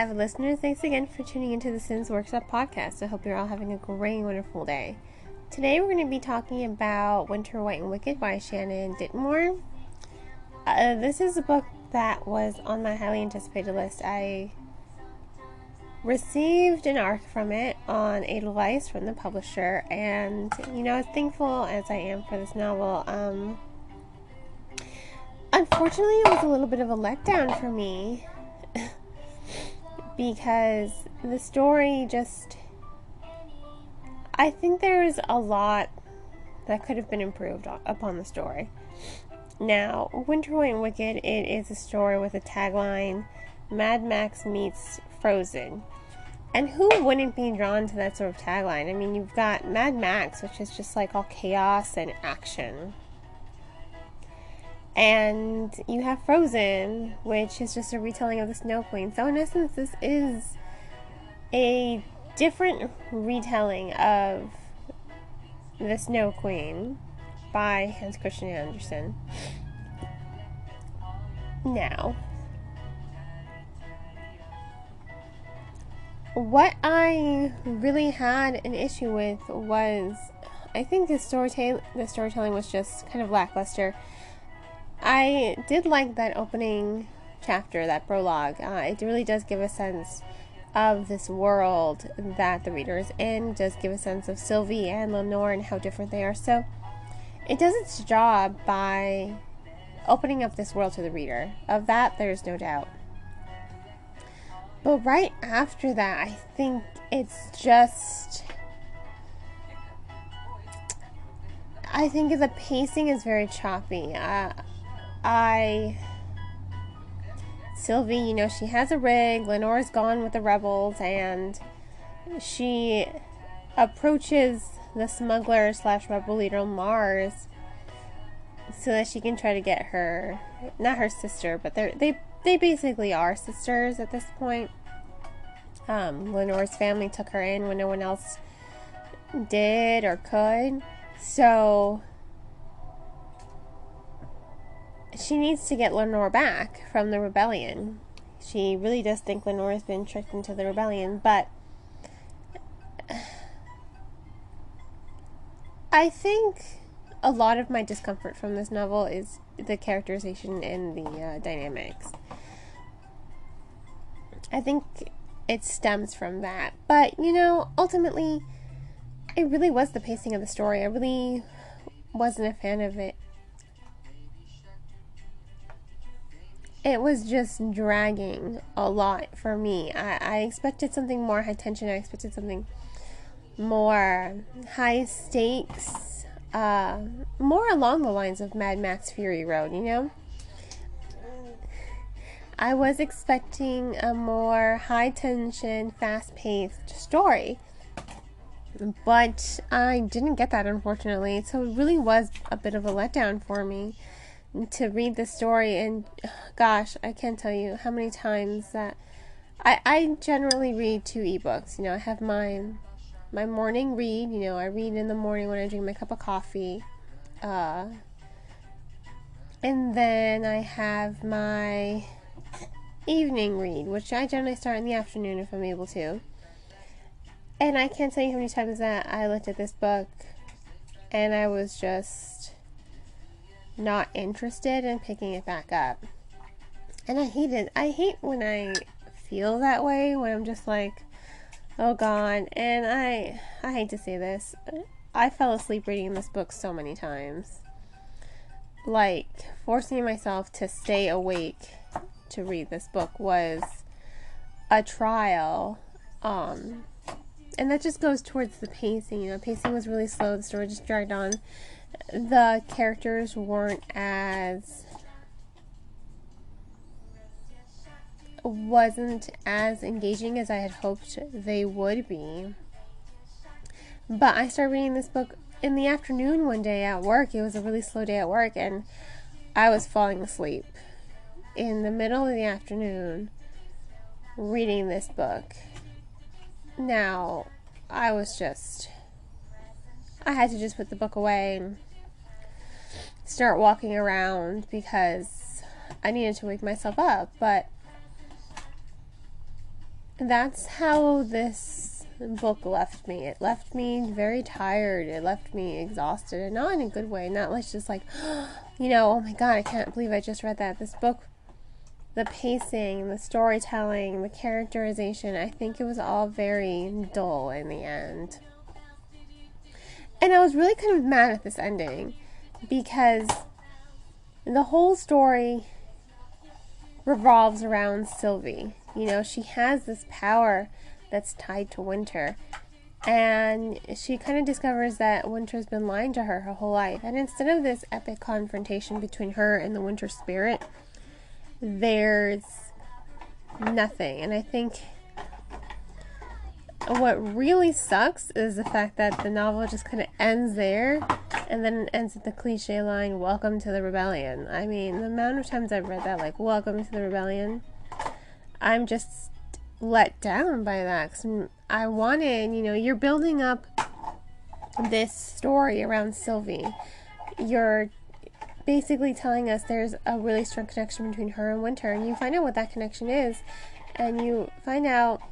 avid listeners. Thanks again for tuning into the Sims Workshop podcast. I hope you're all having a great, wonderful day. Today we're going to be talking about Winter, White, and Wicked by Shannon Ditmore. This is a book that was on my highly anticipated list. I received an arc from it on Edelweiss from the publisher, and as thankful as I am for this novel, unfortunately it was a little bit of a letdown for me because the story I think there's a lot that could have been improved upon the story. Now, Winter, White, and Wicked, it is a story with a tagline, Mad Max meets Frozen. And who wouldn't be drawn to that sort of tagline? I mean, you've got Mad Max, which is just like all chaos and action. And you have Frozen, which is just a retelling of the Snow Queen. So in essence, this is a different retelling of the Snow Queen by Hans Christian Andersen. Now, what I really had an issue with was, I think the storytelling was just kind of lackluster. I did like that opening chapter, that prologue. It really does give a sense of this world that the reader is in. It does give a sense of Sylvie and Lenore and how different they are. So it does its job by opening up this world to the reader. Of that, there's no doubt. But right after that, I think it's just... I think the pacing is very choppy. Sylvie, she has a rig. Lenore's gone with the rebels, and she approaches the smuggler / rebel leader Mars so that she can try to get her, not her sister, but they basically are sisters at this point. Lenore's family took her in when no one else did or could, so she needs to get Lenore back from the rebellion. She really does think Lenore has been tricked into the rebellion, but I think a lot of my discomfort from this novel is the characterization and the dynamics. I think it stems from that. But, ultimately, it really was the pacing of the story. I really wasn't a fan of it. It was just dragging a lot for me. I expected something more high tension. I expected something more high stakes. More along the lines of Mad Max Fury Road, I was expecting a more high tension, fast paced story. But I didn't get that, unfortunately. So it really was a bit of a letdown for me to read the story, and gosh, I can't tell you how many times that I generally read 2 ebooks. I have my morning read. I read in the morning when I drink my cup of coffee, and then I have my evening read, which I generally start in the afternoon if I'm able to. And I can't tell you how many times that I looked at this book and I was just not interested in picking it back up. And I hate when I feel that way, when I'm just like, oh God. And I hate to say this, I fell asleep reading this book so many times. Like, forcing myself to stay awake to read this book was a trial. And that just goes towards the pacing. Pacing was really slow. The story just dragged on. The characters wasn't as engaging as I had hoped they would be. But I started reading this book in the afternoon one day at work. It was a really slow day at work, and I was falling asleep in the middle of the afternoon reading this book. Now, I had to just put the book away and start walking around because I needed to wake myself up. But that's how this book left me. It left me very tired. It left me exhausted, and not in a good way. Not like just like, oh my god, I can't believe I just read that. This book, the pacing, the storytelling, the characterization, I think it was all very dull in the end. And I was really kind of mad at this ending because the whole story revolves around Sylvie. She has this power that's tied to Winter, and she kind of discovers that Winter's been lying to her whole life. And instead of this epic confrontation between her and the Winter spirit, there's nothing. And I think what really sucks is the fact that the novel just kind of ends there, and then it ends with the cliche line, "Welcome to the rebellion." I mean, the amount of times I've read that, like, "Welcome to the rebellion," I'm just let down by that. 'Cause I wanted, you're building up this story around Sylvie. You're basically telling us there's a really strong connection between her and Winter, and you find out what that connection is, and you find out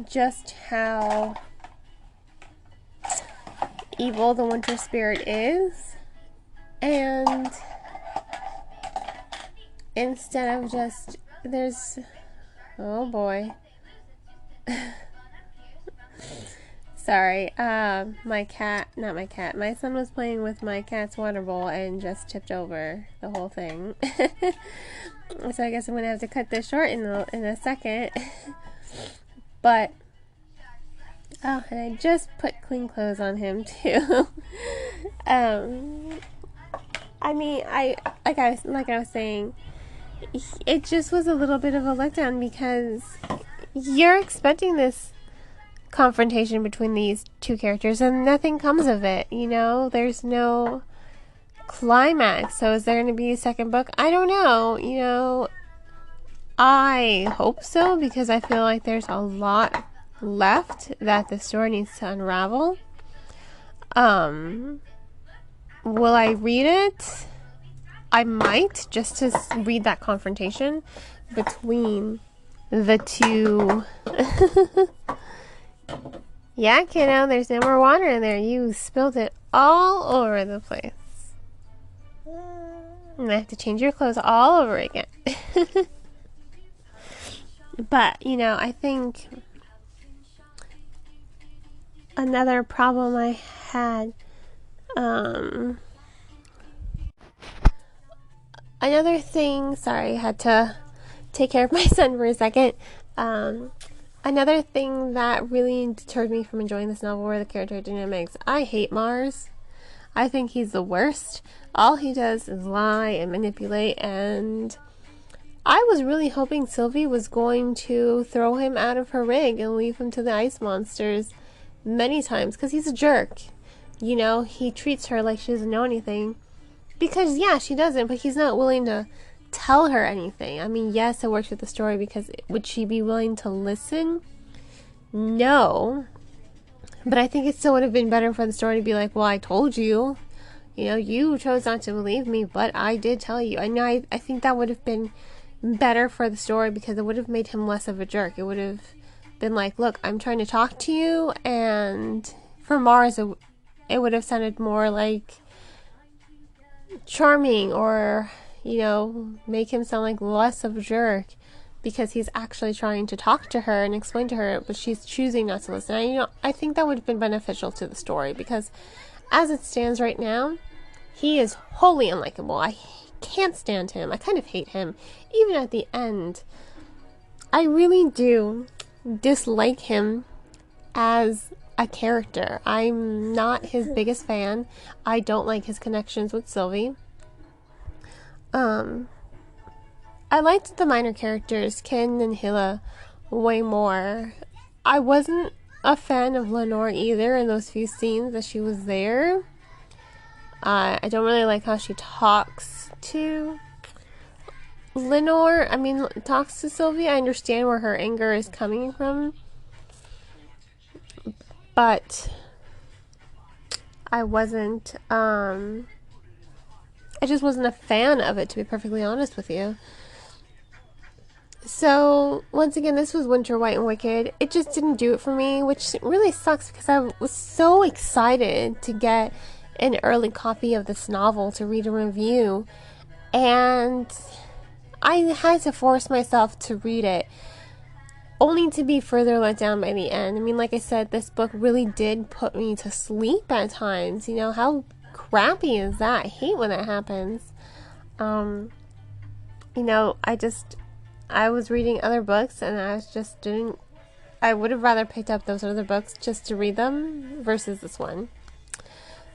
just how evil the Winter spirit is, and instead of just, oh boy, sorry, my son was playing with my cat's water bowl and just tipped over the whole thing. So I guess I'm gonna have to cut this short in a second. But and I just put clean clothes on him too. I mean, like I was saying, it just was a little bit of a letdown because you're expecting this confrontation between these two characters and nothing comes of it. There's no climax. So is there going to be a second book? I don't know. I hope so, because I feel like there's a lot left that the story needs to unravel. Will I read it? I might, just to read that confrontation between the two. Yeah, kiddo, there's no more water in there. You spilled it all over the place. And I have to change your clothes all over again. But, I think another problem I had, another thing, sorry, I had to take care of my son for a second. Another thing that really deterred me from enjoying this novel were the character dynamics. I hate Mars. I think he's the worst. All he does is lie and manipulate, and I was really hoping Sylvie was going to throw him out of her rig and leave him to the ice monsters many times, because he's a jerk. He treats her like she doesn't know anything, because, yeah, she doesn't, but he's not willing to tell her anything. I mean, yes, it works with the story, because would she be willing to listen? No. But I think it still would have been better for the story to be like, well, I told you. You chose not to believe me, but I did tell you. I think that would have been better for the story, because it would have made him less of a jerk. It would have been like, look, I'm trying to talk to you, and for Mars, it would have sounded more like charming, or, make him sound like less of a jerk, because he's actually trying to talk to her and explain to her, but she's choosing not to listen. I think that would have been beneficial to the story, because as it stands right now, he is wholly unlikable. I can't stand him. I kind of hate him. Even at the end, I really do dislike him as a character. I'm not his biggest fan. I don't like his connections with Sylvie. I liked the minor characters, Ken and Hilla, way more. I wasn't a fan of Lenore either in those few scenes that she was there. I don't really like how she talks to talks to Sylvie. I understand where her anger is coming from, but I just wasn't a fan of it, to be perfectly honest with you. So, once again, this was Winter, White, and Wicked. It just didn't do it for me, which really sucks because I was so excited to get an early copy of this novel to read a review. And I had to force myself to read it, only to be further let down by the end. I mean, like I said, this book really did put me to sleep at times. You know, how crappy is that? I hate when that happens. You know, I was reading other books and I would have rather picked up those other books just to read them versus this one.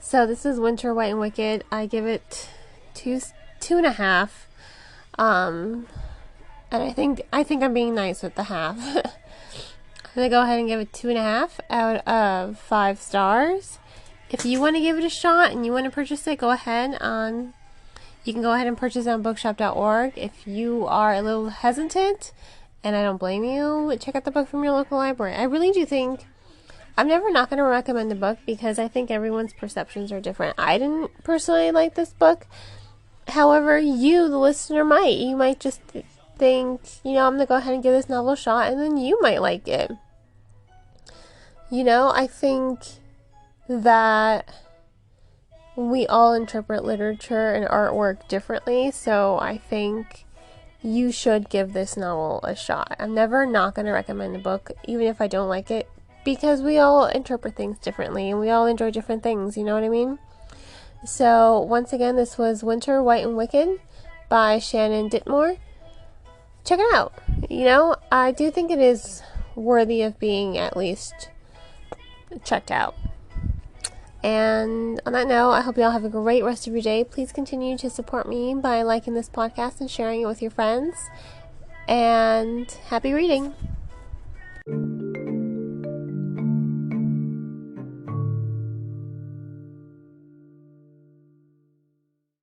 So this is Winter, White, and Wicked. I give it 2.5. And I think I'm being nice with the half. I'm gonna go ahead and give it 2.5 out of 5 stars. If you want to give it a shot and you want to purchase it, go ahead. You can go ahead and purchase it on bookshop.org. If you are a little hesitant, and I don't blame you, check out the book from your local library. I really do think, I'm never not going to recommend a book because I think everyone's perceptions are different. I didn't personally like this book. However, you, the listener, might. You might just think, I'm going to go ahead and give this novel a shot, and then you might like it. I think that we all interpret literature and artwork differently, so I think you should give this novel a shot. I'm never not going to recommend a book, even if I don't like it, because we all interpret things differently, and we all enjoy different things, you know what I mean? So, once again, this was Winter, White, and Wicked by Shannon Ditmore. Check it out. I do think it is worthy of being at least checked out. And on that note, I hope you all have a great rest of your day. Please continue to support me by liking this podcast and sharing it with your friends. And happy reading!